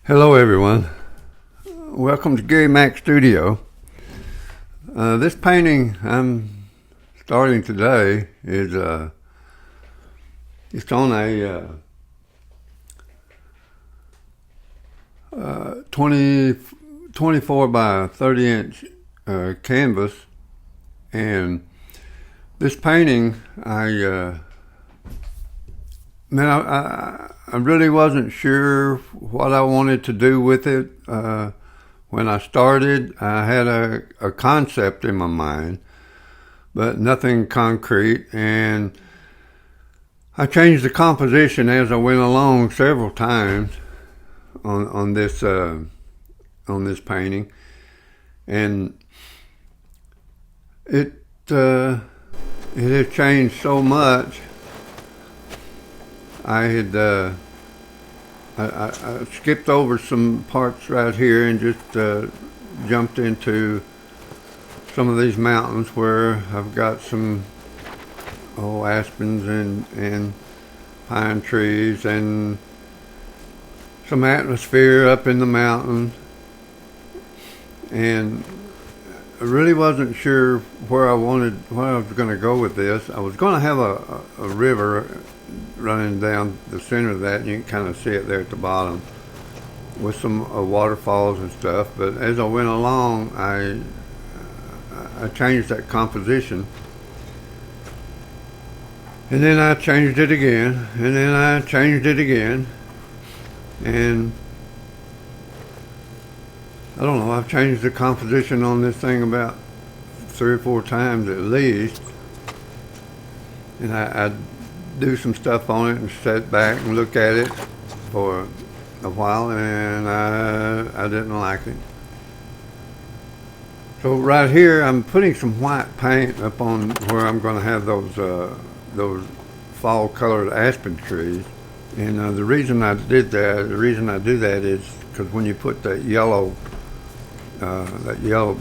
Hello everyone, welcome to Gary Mack Studio. This painting I'm starting today is it's on a 24 by 30 inch canvas, and this painting I really wasn't sure what I wanted to do with it. When I started, I had a concept in my mind, but nothing concrete, and I changed the composition as I went along several times on this painting, and it has changed so much. I skipped over some parts right here and just jumped into some of these mountains where I've got some aspens and pine trees and some atmosphere up in the mountain, and I really wasn't sure where I was going to go with this. I was going to have a river running down the center of that, and you can kind of see it there at the bottom with some waterfalls and stuff. But as I went along, I changed that composition, and then I changed it again, and then I changed it again, and I don't know, I've changed the composition on this thing about 3 or 4 times at least, and I do some stuff on it and sit back and look at it for a while, and I didn't like it. So right here I'm putting some white paint up on where I'm going to have those fall colored aspen trees, and the reason I do that is because when you put that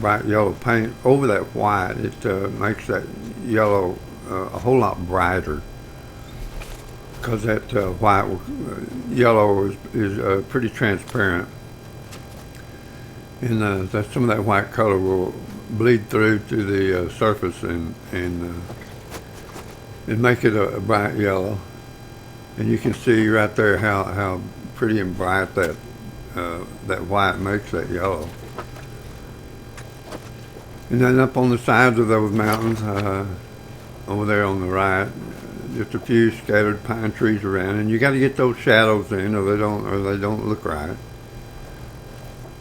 bright yellow paint over that white, it makes that yellow a whole lot brighter, because that yellow is pretty transparent, and that some of that white color will bleed through to the surface and make it a bright yellow. And you can see right there how pretty and bright that white makes that yellow. And then up on the sides of those mountains, over there on the right, just a few scattered pine trees around, and you got to get those shadows in, or they don't look right.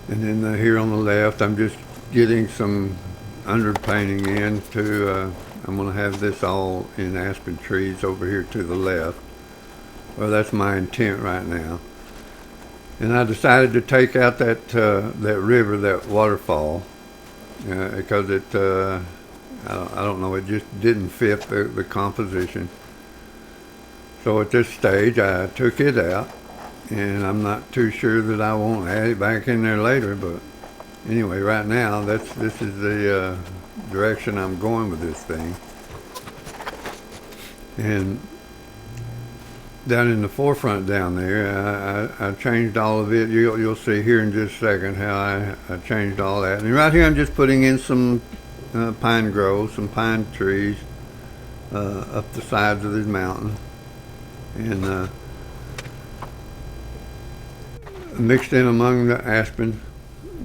And then here on the left, I'm just getting some underpainting in to. I'm going to have this all in aspen trees over here to the left. Well, that's my intent right now. And I decided to take out that river, that waterfall, because it. I don't know. It just didn't fit the composition. So at this stage, I took it out, and I'm not too sure that I won't add it back in there later. But anyway, right now, this is the direction I'm going with this thing. And down in the forefront down there, I changed all of it. You'll see here in just a second how I changed all that. And right here, I'm just putting in some pine groves, some pine trees up the sides of this mountain, and mixed in among the aspen.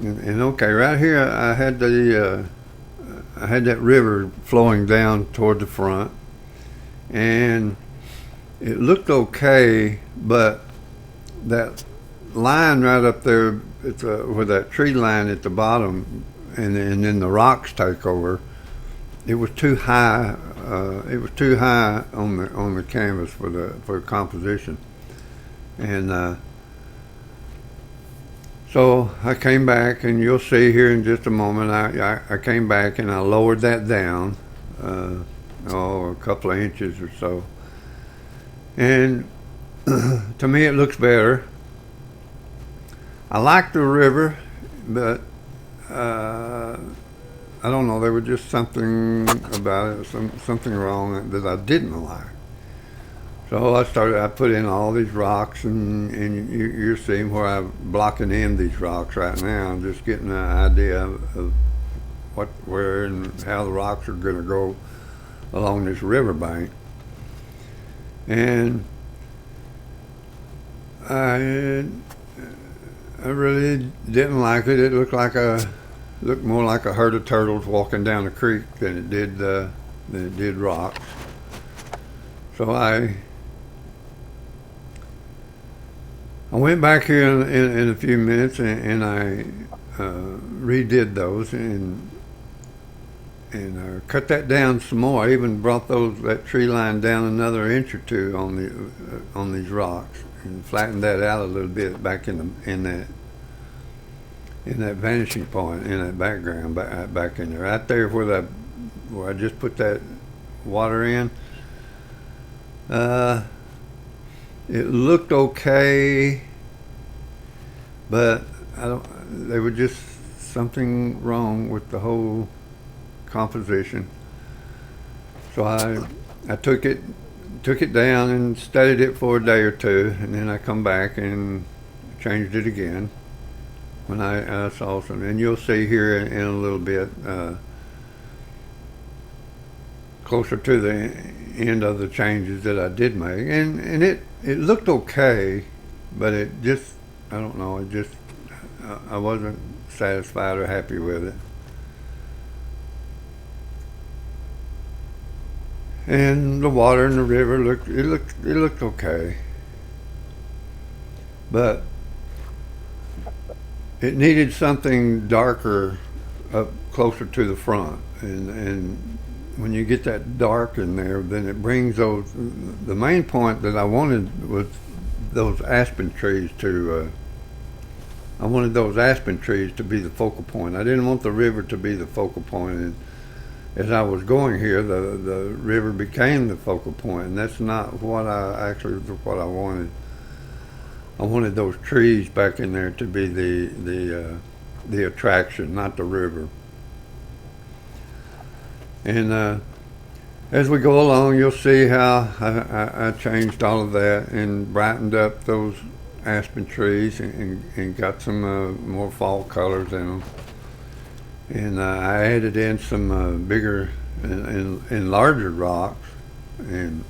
And okay, right here I had that river flowing down toward the front, and it looked okay, but that line right up there, it's where that tree line at the bottom, and then the rocks take over. It was too high. It was too high on the canvas for composition, and so I came back, and you'll see here in just a moment. I came back and I lowered that down, a couple of inches or so, and to me it looks better. I like the river, but I don't know, there was just something about it, something wrong that I didn't like. So I put in all these rocks, and you're seeing where I'm blocking in these rocks right now. I'm just getting an idea of where and how the rocks are going to go along this riverbank. And I really didn't like it. It looked more like a herd of turtles walking down the creek than it did rocks. So I went back here in a few minutes, and I redid those and cut that down some more. I even brought that tree line down another inch or two on these rocks and flattened that out a little bit back in that vanishing point, in that background, back in there, right there where I just put that water in. It looked okay, but there was just something wrong with the whole composition. So I took it down and studied it for a day or two, and then I come back and changed it again when I saw some. And you'll see here in a little bit, closer to the end of the changes that I did make, and it looked okay, but it just, I don't know, it just, I wasn't satisfied or happy with it. And the water in the river looked okay, but it needed something darker up closer to the front, and when you get that dark in there, then it brings the main point that I wanted was those aspen trees I wanted those aspen trees to be the focal point. I didn't want the river to be the focal point, and as I was going here, the river became the focal point, and that's not what I wanted. I wanted those trees back in there to be the attraction, not the river. And as we go along, you'll see how I changed all of that and brightened up those aspen trees and got some more fall colors in them. And I added in some bigger and larger rocks, and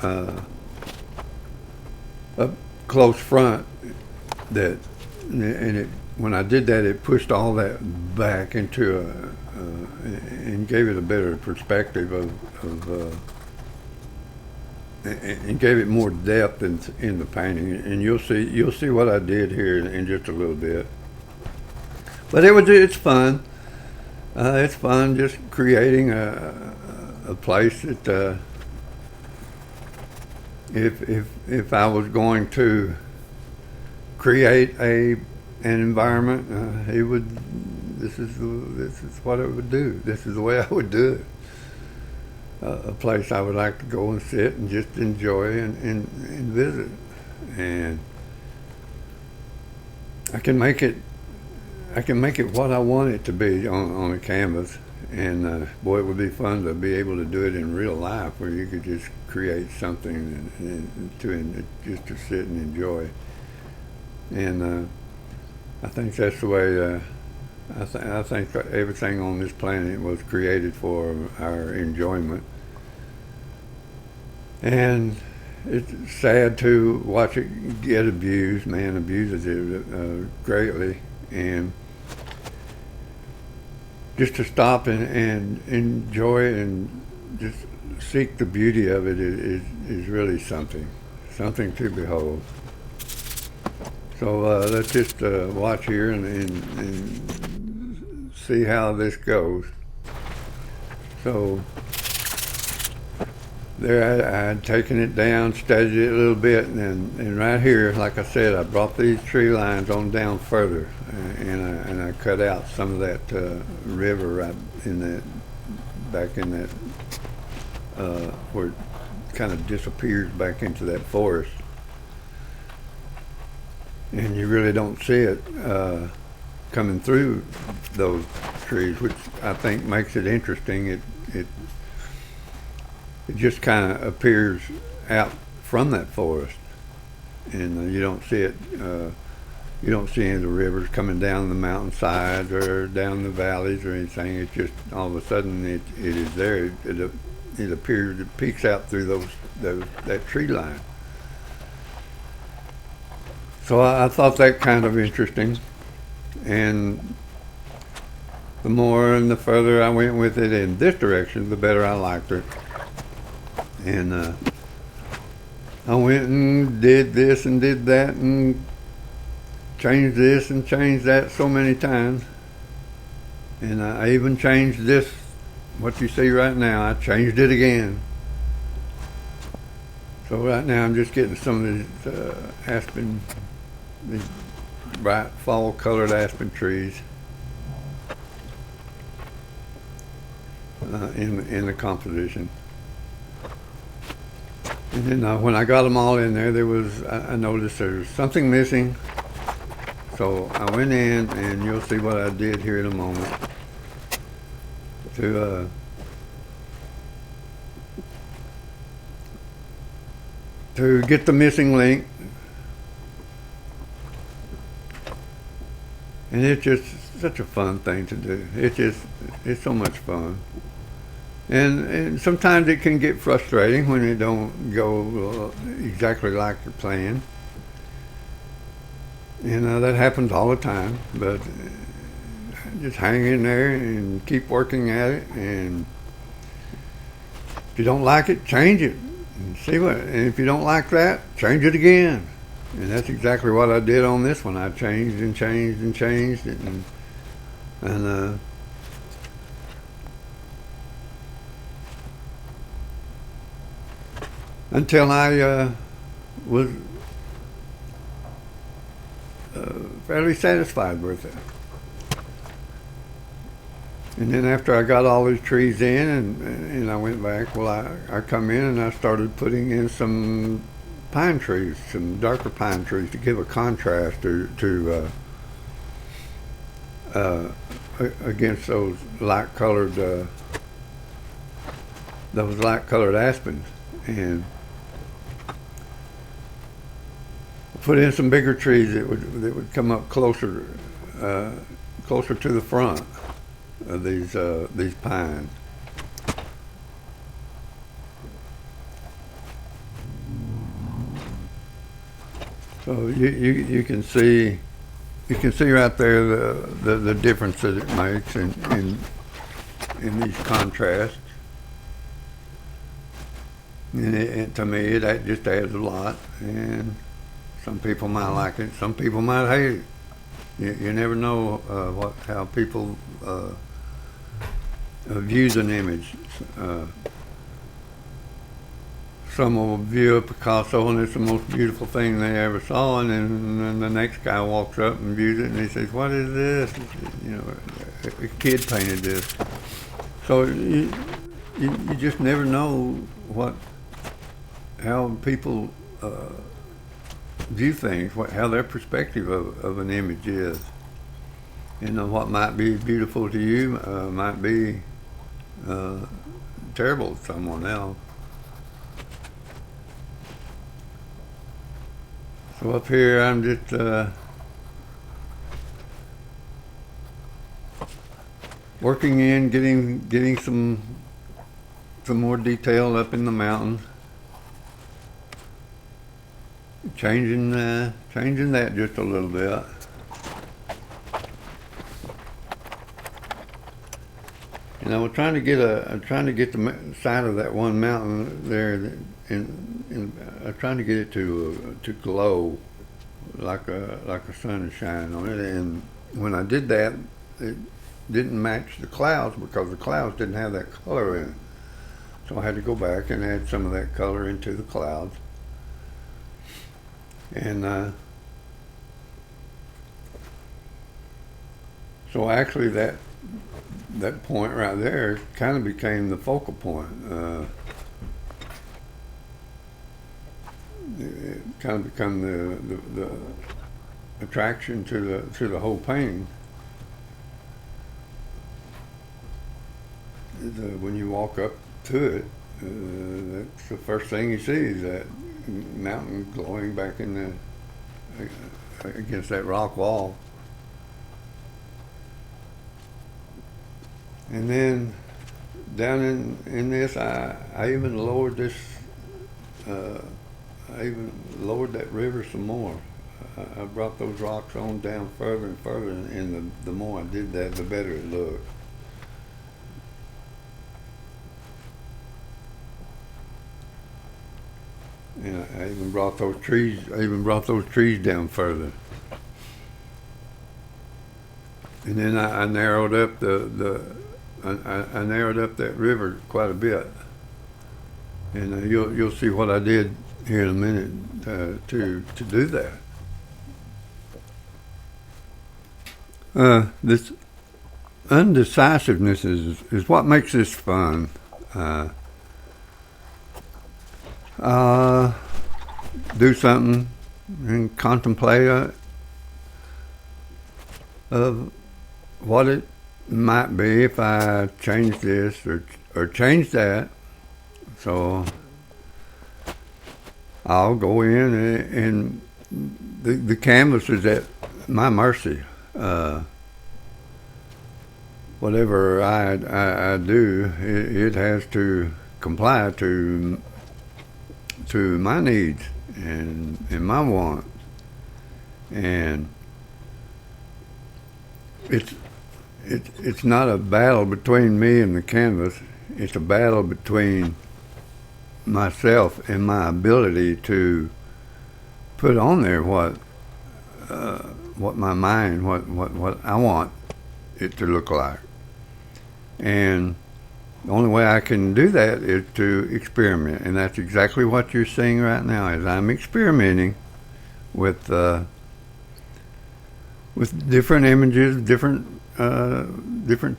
up close front when I did that, it pushed all that back into and gave it a better perspective and gave it more depth in the painting. And you'll see what I did here in just a little bit. But it's fun. It's fun just creating a place that if I was going to create an environment, this is what it would do. This is the way I would do it. A place I would like to go and sit and just enjoy and visit. And I can make it what I want it to be on a canvas. And boy, it would be fun to be able to do it in real life, where you could just create something just to sit and enjoy. And I think that's the way. I think everything on this planet was created for our enjoyment. And it's sad to watch it get abused. Man abuses it greatly, and just to stop and enjoy it and just seek the beauty of it is really something to behold. So let's just watch here and see how this goes. So there I had taken it down, studied it a little bit, and right here, like I said, I brought these tree lines on down further, and I cut out some of that river right back in that where it kind of disappears back into that forest. And you really don't see it coming through those trees, which I think makes it interesting. it just kind of appears out from that forest, and you don't see it. You don't see any of the rivers coming down the mountainsides or down the valleys or anything. It's just all of a sudden it is there. It appears, it peeks out through that tree line. So I thought that kind of interesting, and the more and the further I went with it in this direction, the better I liked it. And I went and did this and did that and changed this and changed that so many times. And I even changed this, what you see right now, I changed it again. So right now I'm just getting some of these aspen, these bright fall colored aspen trees in the composition. And then when I got them all in there, I noticed there was something missing. So I went in, and you'll see what I did here in a moment to get the missing link. And it's just such a fun thing to do. It's so much fun. And sometimes it can get frustrating when it don't go exactly like you're planning. That happens all the time, but just hang in there and keep working at it. And if you don't like it, change it. And and if you don't like that, change it again. And that's exactly what I did on this one. I changed and changed and changed it, and until I was fairly satisfied with it. And then after I got all these trees in, and I went back, well, I come in and I started putting in some pine trees, some darker pine trees to give a contrast to against those light-colored aspens, and put in some bigger trees that would come up closer to the front of these pines. So you can see right there the difference that it makes in these contrasts. And to me, that just adds a lot. And some people might like it, some people might hate it. You never know how people views an image. Some will view a Picasso and it's the most beautiful thing they ever saw, and then the next guy walks up and views it and he says, "What is this? A kid painted this." So you just never know how people view things, how their perspective of an image is. What might be beautiful to you might be terrible to someone else. So up here, I'm just working in, getting some more detail up in the mountain, changing that just a little bit. We're trying to get the side of that one mountain there, and I'm trying to get it to glow like a sun is shining on it. And when I did that, it didn't match the clouds because the clouds didn't have that color in it. So I had to go back and add some of that color into the clouds. And so actually that point right there kind of became the focal point. It kind of become the attraction to the whole painting. When you walk up to it, that's the first thing you see is that mountain glowing back in against that rock wall. And then down in this, I even lowered this. Uh, I even lowered that river some more. I brought those rocks on down further and further, and the more I did that, the better it looked. And I even brought those trees. I even brought those trees down further. And then I narrowed up I narrowed up that river quite a bit. And you'll see what I did here in a minute to do that. This undecisiveness is what makes this fun. Do something and contemplate of what it might be if I change this or change that. So I'll go in and the canvas is at my mercy. Whatever I do, it has to comply to my needs and my wants. And it's not a battle between me and the canvas. It's a battle between myself and my ability to put on there what my mind, what I want it to look like. And the only way I can do that is to experiment, and that's exactly what you're seeing right now. Is I'm experimenting with different images, different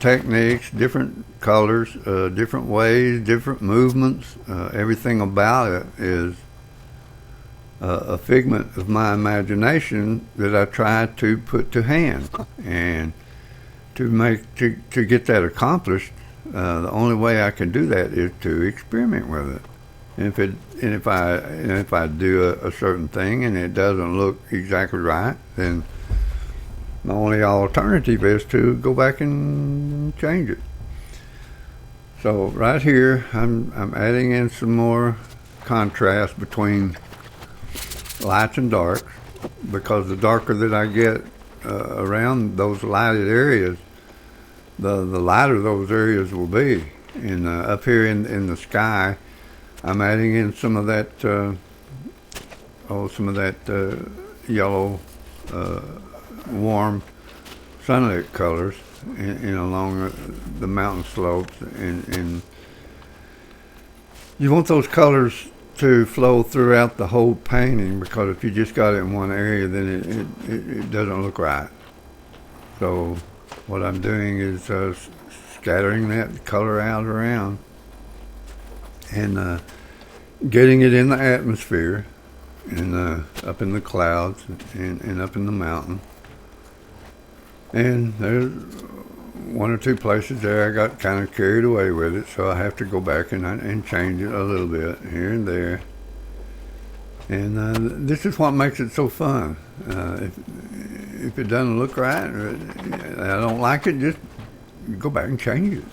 techniques, different colors, different ways, different movements. Everything about it is a figment of my imagination that I try to put to hand. And to get that accomplished, the only way I can do that is to experiment with it. And if I do a certain thing and it doesn't look exactly right, then my only alternative is to go back and change it. So right here, I'm adding in some more contrast between lights and darks, because the darker that I get around those lighted areas, the lighter those areas will be. And up here in the sky, I'm adding in some of that yellow warm sunlit colors in along the mountain slopes, and you want those colors to flow throughout the whole painting, because if you just got it in one area, then it doesn't look right. So what I'm doing is scattering that color out around and getting it in the atmosphere and up in the clouds and up in the mountain. And there's one or two places there I got kind of carried away with it, so I have to go back and change it a little bit here and there. And this is what makes it so fun. If it doesn't look right, or I don't like it, just go back and change it.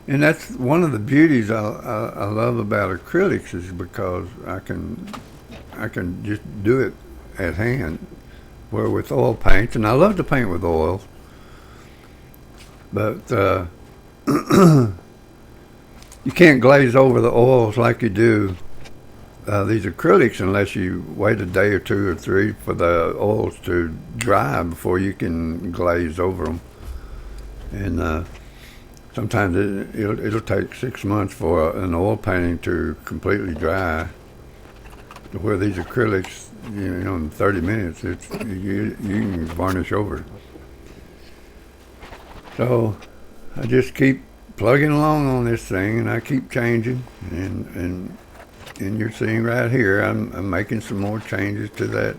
And that's one of the beauties I love about acrylics, is because I can just do it at hand. Where with oil paints, and I love to paint with oils, but you can't glaze over the oils like you do these acrylics unless you wait a day or two or three for the oils to dry before you can glaze over them. And sometimes it'll take 6 months for an oil painting to completely dry, to where these acrylics, in 30 minutes, you can varnish over it. So I just keep plugging along on this thing, and I keep changing, and you're seeing right here, I'm making some more changes to that.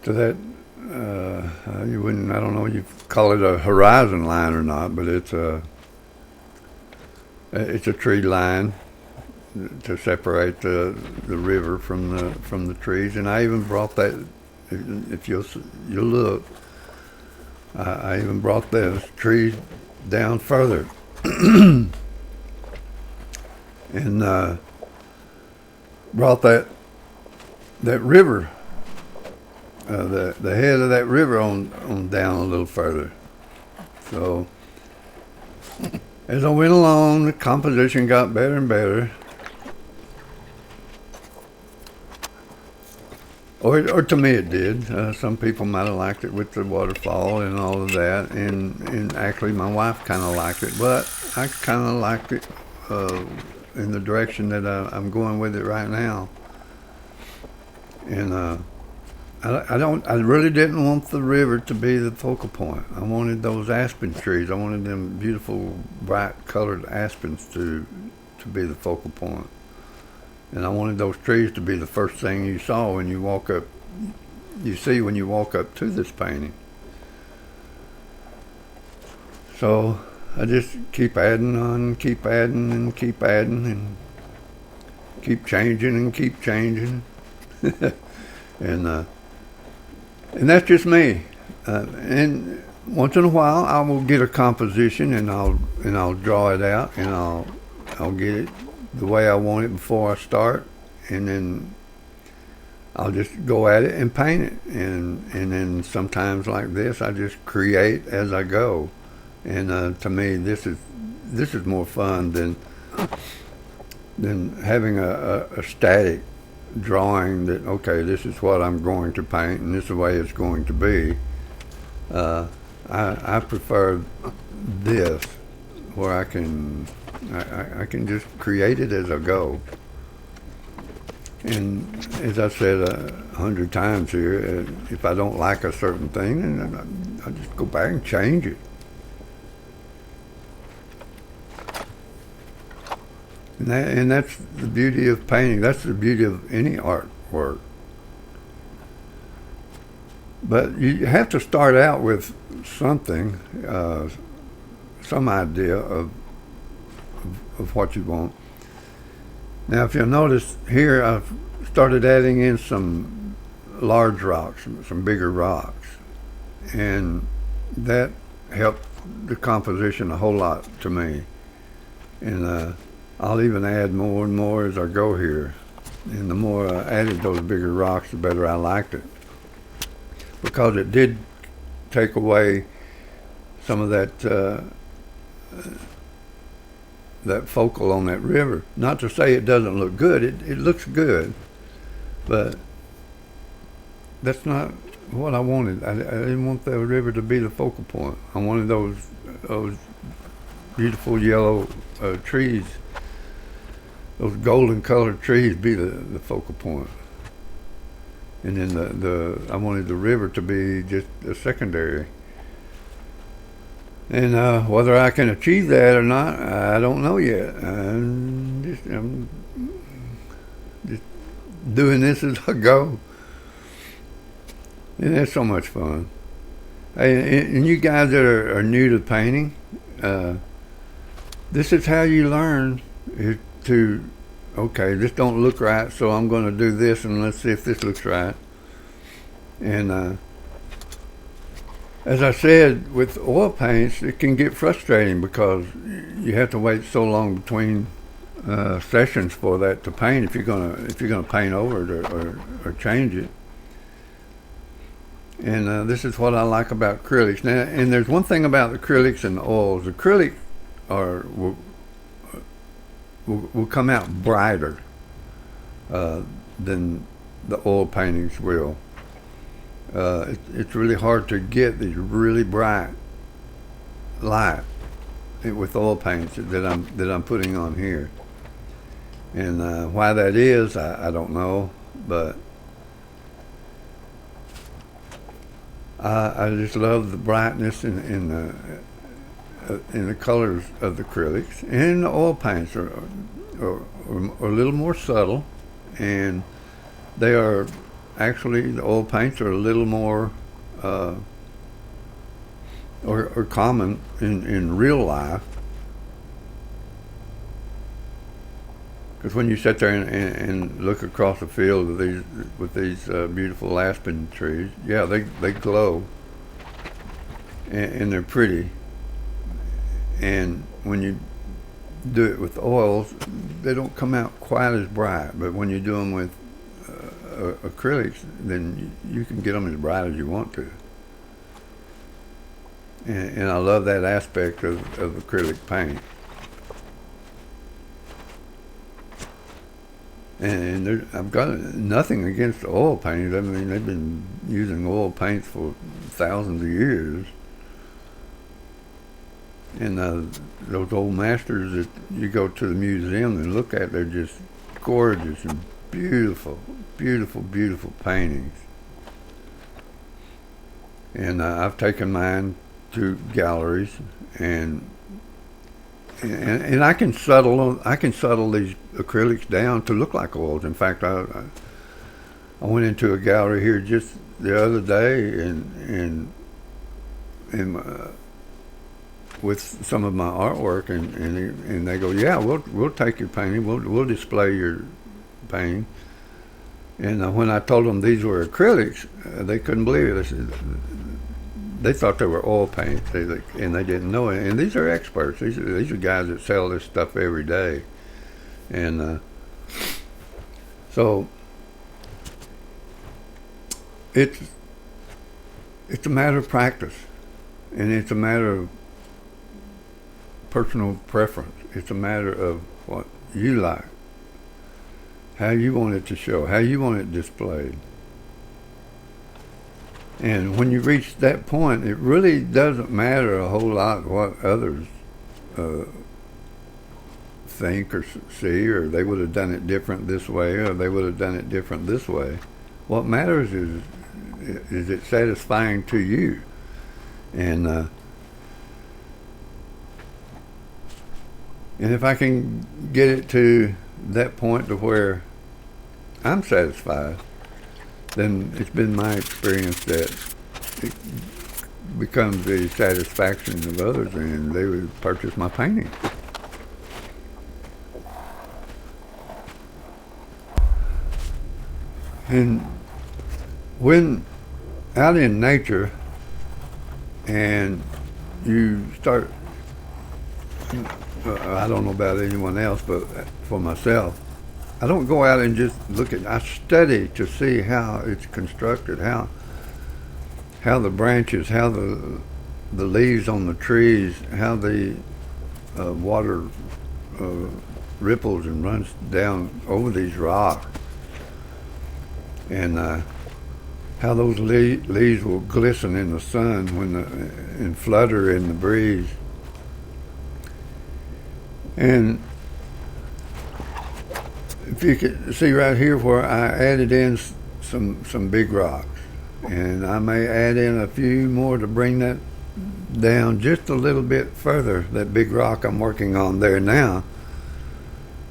I don't know if you call it a horizon line or not, but it's It's a tree line to separate the river from the trees, and I even brought that. If you'll look, I even brought those trees down further, and brought that river, the head of that river on down a little further. So as I went along, the composition got better and better. Or to me it did. Some people might have liked it with the waterfall and all of that, and actually my wife kind of liked it, but I kind of liked it in the direction that I'm going with it right now. And I really didn't want the river to be the focal point. I wanted those aspen trees. I wanted them beautiful, bright colored aspens to be the focal point. And I wanted those trees to be the first thing you saw when you walk up, you see when you walk up to this painting. So I just keep adding on, keep adding and keep adding and keep changing and keep changing. And that's just me. And once in a while I will get a composition and I'll draw it out and I'll get it the way I want it before I start, and then I'll just go at it and paint it, and then sometimes like this I just create as I go, and to me this is more fun than having a static drawing that, okay, this is what I'm going to paint and this is the way it's going to be. I prefer this, where I can just create it as I go. And as I said 100 times here, if I don't like a certain thing, then I just go back and change it. And that's the beauty of painting. That's the beauty of any artwork. But you have to start out with something, some idea of what you want. Now, if you'll notice here, I've started adding in some large rocks, some bigger rocks, and that helped the composition a whole lot to me. And I'll even add more and more as I go here. And the more I added those bigger rocks, the better I liked it, because it did take away some of that focal on that river. Not to say it doesn't look good, it looks good, but that's not what I wanted. I didn't want the river to be the focal point. I wanted those beautiful yellow trees, those golden colored trees, be the focal point. And then I wanted the river to be just a secondary. And whether I can achieve that or not, I don't know yet. I'm just doing this as I go. And that's so much fun. Hey, and you guys that are new to painting, this is how you learn to, okay, this don't look right, so I'm going to do this and let's see if this looks right. And as I said, with oil paints, it can get frustrating because you have to wait so long between sessions for that to paint if you're gonna paint over it or change it. And this is what I like about acrylics. Now, and there's one thing about acrylics and oils. Acrylic will come out brighter than the oil paintings will. It's really hard to get these really bright light with oil paints that I'm putting on here, and why that is, I don't know, but I just love the brightness in the colors of the acrylics, and the oil paints are a little more subtle, and they are. Actually, the oil paints are a little more or common in real life Because when you sit there and look across the field with these beautiful aspen trees, yeah, they glow and they're pretty. And when you do it with oils, they don't come out quite as bright. But when you do them with acrylics, then you can get them as bright as you want to. And I love that aspect of acrylic paint. And I've got nothing against oil paintings. I mean, they've been using oil paints for thousands of years. And those old masters that you go to the museum and look at, they're just gorgeous and beautiful, beautiful, beautiful paintings. And I've taken mine to galleries, and I can subtle these acrylics down to look like oils. In fact, I went into a gallery here just the other day, and with some of my artwork, and they go, yeah, we'll take your painting, we'll display your painting. And when I told them these were acrylics, they couldn't believe it. They said, they thought they were oil paints, and they didn't know it. And these are experts. These are guys that sell this stuff every day. And so it's a matter of practice, and it's a matter of personal preference. It's a matter of what you like, how you want it to show, how you want it displayed. And when you reach that point, it really doesn't matter a whole lot what others think or see, or they would have done it different this way, or they would have done it different this way. What matters is it satisfying to you? And if I can get it to that point to where I'm satisfied, then it's been my experience that it becomes the satisfaction of others, and they would purchase my painting. And when out in nature and you start, I don't know about anyone else, but for myself, I don't go out and just look at. I study to see how it's constructed, how the branches, how the leaves on the trees, how the water ripples and runs down over these rocks, and how those leaves will glisten in the sun and flutter in the breeze. And if you can see right here where I added in some big rocks, and I may add in a few more to bring that down just a little bit further, that big rock I'm working on there now,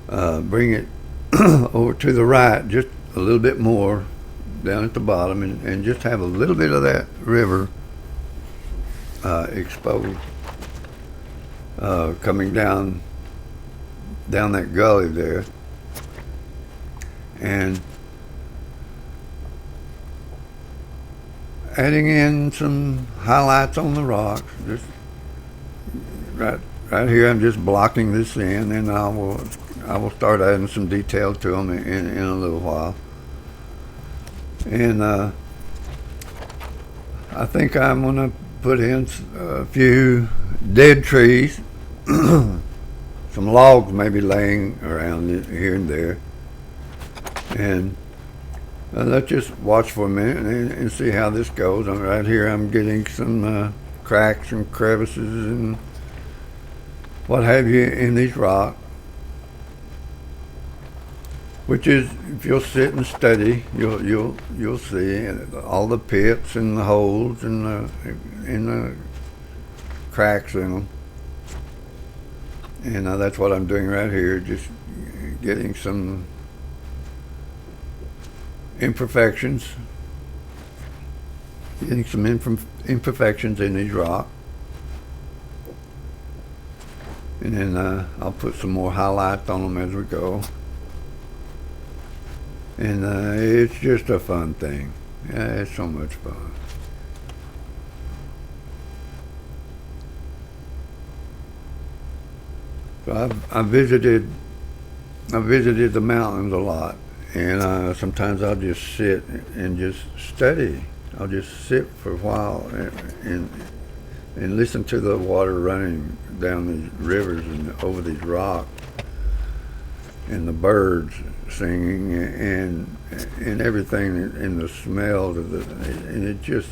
bring it over to the right just a little bit more down at the bottom, and just have a little bit of that river exposed, coming down that gully there. And adding in some highlights on the rocks, just right here. I'm just blocking this in, and I will start adding some detail to them in a little while. And I think I'm gonna put in a few dead trees, some logs maybe laying around here and there. And let's just watch for a minute and see how this goes. Right here I'm getting some cracks and crevices and what have you in these rocks, which is, if you'll sit and study, you'll see all the pits and the holes and the cracks in them. And that's what I'm doing right here, just getting some imperfections in these rocks, and then I'll put some more highlights on them as we go. And it's just a fun thing. Yeah, it's so much fun. So I visited the mountains a lot, and sometimes I'll just sit and just study. I'll just sit for a while and listen to the water running down these rivers and over these rocks, and the birds singing, and everything, and the smell of the, and it just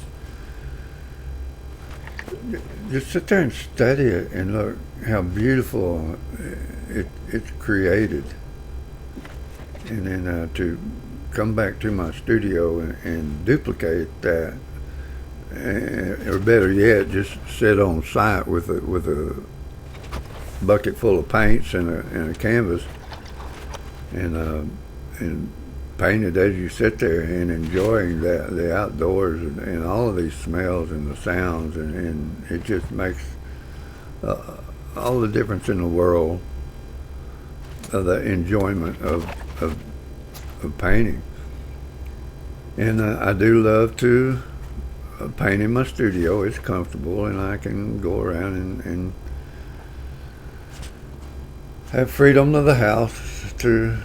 sit there and study it and look how beautiful it's created, and then to come back to my studio and duplicate that, or better yet, just sit on site with a bucket full of paints and a canvas, and paint it as you sit there and enjoying the outdoors and all of these smells and the sounds, and it just makes all the difference in the world of the enjoyment of painting. And I do love to paint in my studio. It's comfortable, and I can go around and have freedom of the house to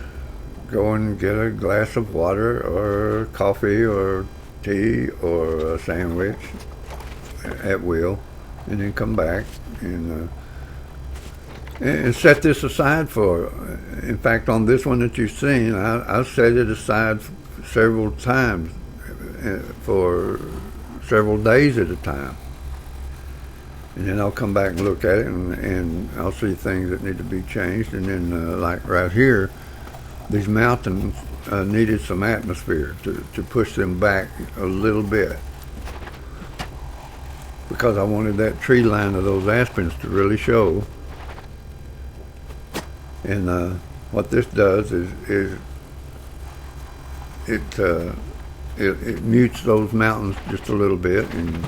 go and get a glass of water or coffee or tea or a sandwich at will, and then come back and set this aside for. In fact, on this one that you've seen, I set it aside several times for several days at a time. And then I'll come back and look at it, and I'll see things that need to be changed. And then, like right here, these mountains needed some atmosphere to push them back a little bit, because I wanted that tree line of those aspens to really show. And what this does is it mutes those mountains just a little bit and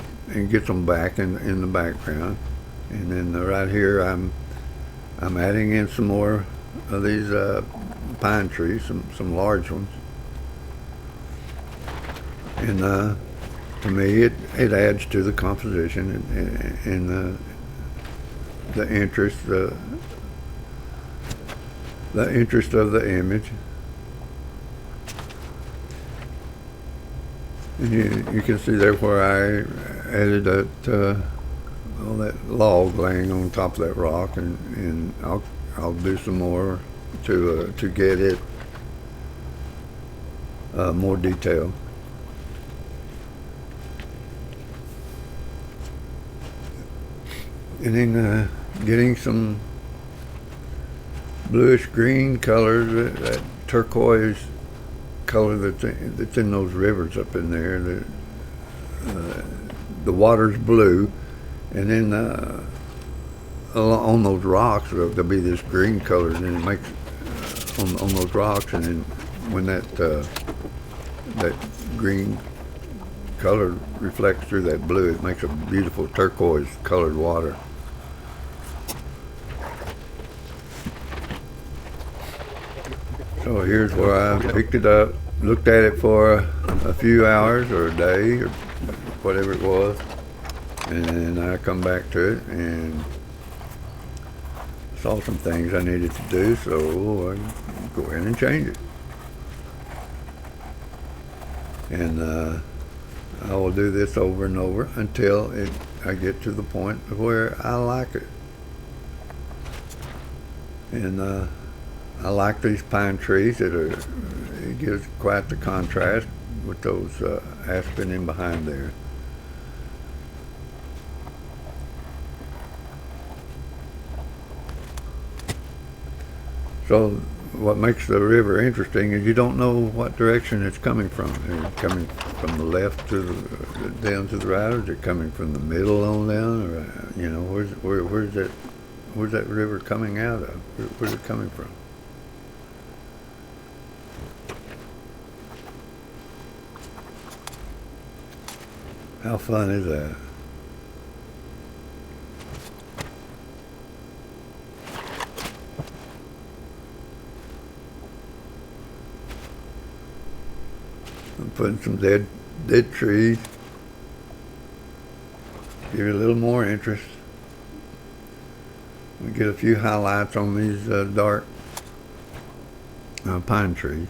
gets them back in the background. And then right here, I'm adding in some more of these pine trees, some large ones. And to me, it adds to the composition and the interest, the interest of the image. And you can see there where I added that log laying on top of that rock, and I'll do some more to get it more detail. And then getting some bluish green colors, that turquoise color that's in those rivers up in there. The water's blue, and then on those rocks there'll be this green color, and then it makes on those rocks, and then when that green color reflects through that blue, it makes a beautiful turquoise colored water. So here's where I picked it up, looked at it for a few hours or a day or whatever it was, and then I come back to it and saw some things I needed to do, so I go ahead and change it. And I will do this over and over until I get to the point where I like it. And I like these pine trees it gives quite the contrast with those aspen in behind there. So what makes the river interesting is you don't know what direction it's coming from. Is it coming from the left down to the right, or is it coming from the middle on down, or where's that river coming out of? Where's it coming from? How fun is that? putting some dead trees. Give it a little more interest. We get a few highlights on these dark pine trees.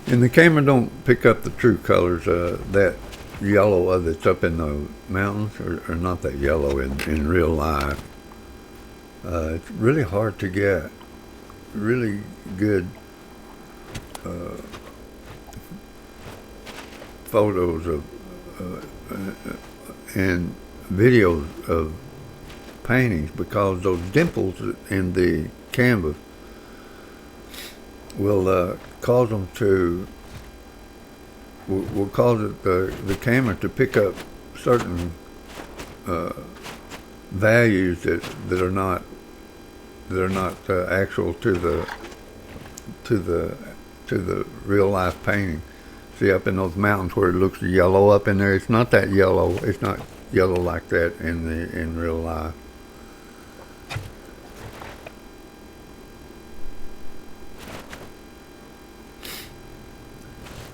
And the camera don't pick up the true colors. That yellow that's up in the mountains are not that yellow in real life. It's really hard to get really good photos of and videos of paintings, because those dimples in the canvas will cause them to will cause the camera to pick up certain values that are not actual to the real life painting. See, up in those mountains where it looks yellow up in there, it's not that yellow. It's not yellow like that in real life.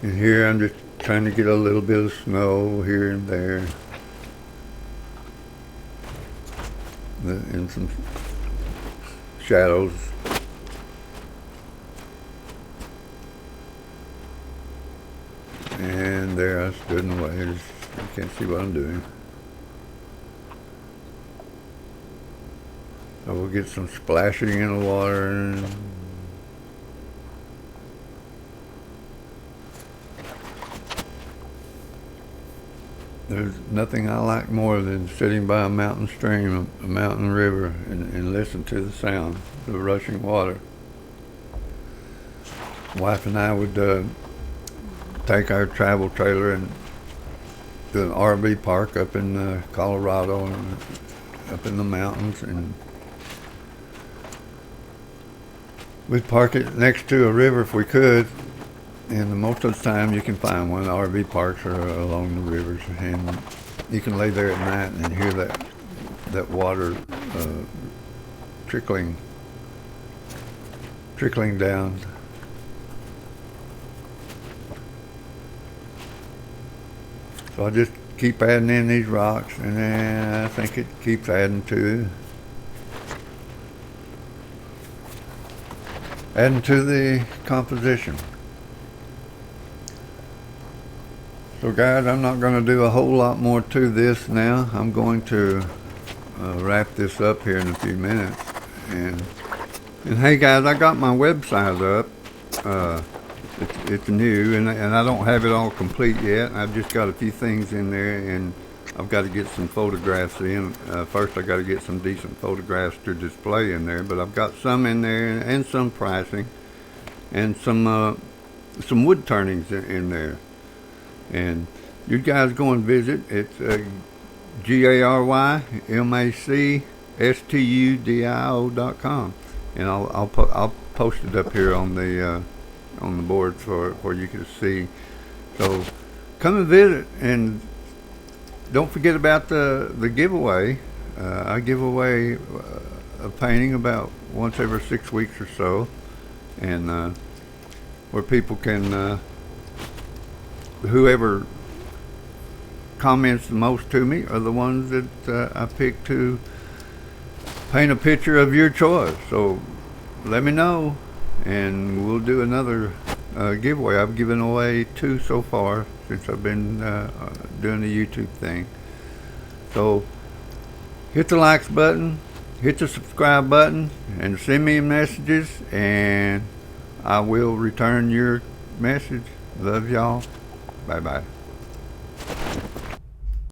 And here I'm just trying to get a little bit of snow here and there, and some shadows. And there I stood in the way. You can't see what I'm doing. So we'll get some splashing in the water. And there's nothing I like more than sitting by a mountain stream, a mountain river, and listen to the sound, the rushing water. Wife and I would take our travel trailer and to an RV park up in Colorado, and up in the mountains, and we'd park it next to a river if we could. And most of the time you can find one. The RV parks are along the rivers, and you can lay there at night and hear that water trickling down. So I just keep adding in these rocks, and then I think it keeps adding to the composition. So guys, I'm not going to do a whole lot more to this now. I'm going to wrap this up here in a few minutes. And hey guys, I got my website up. It's new, and I don't have it all complete yet. I've just got a few things in there, and I've got to get some photographs in. First I got to get some decent photographs to display in there, but I've got some in there, and some pricing, and some wood turnings in there. And you guys go and visit. It's GARYMACSTUDIO.com, and I'll post it up here on the board for you to see. So come and visit, and don't forget about the giveaway. I give away a painting about once every 6 weeks or so, and where people can. Whoever comments the most to me are the ones that I pick to paint a picture of your choice. So let me know, and we'll do another giveaway. I've given away 2 so far since I've been doing the YouTube thing. So hit the likes button, hit the subscribe button, and send me messages, and I will return your message. Love y'all. Bye-bye.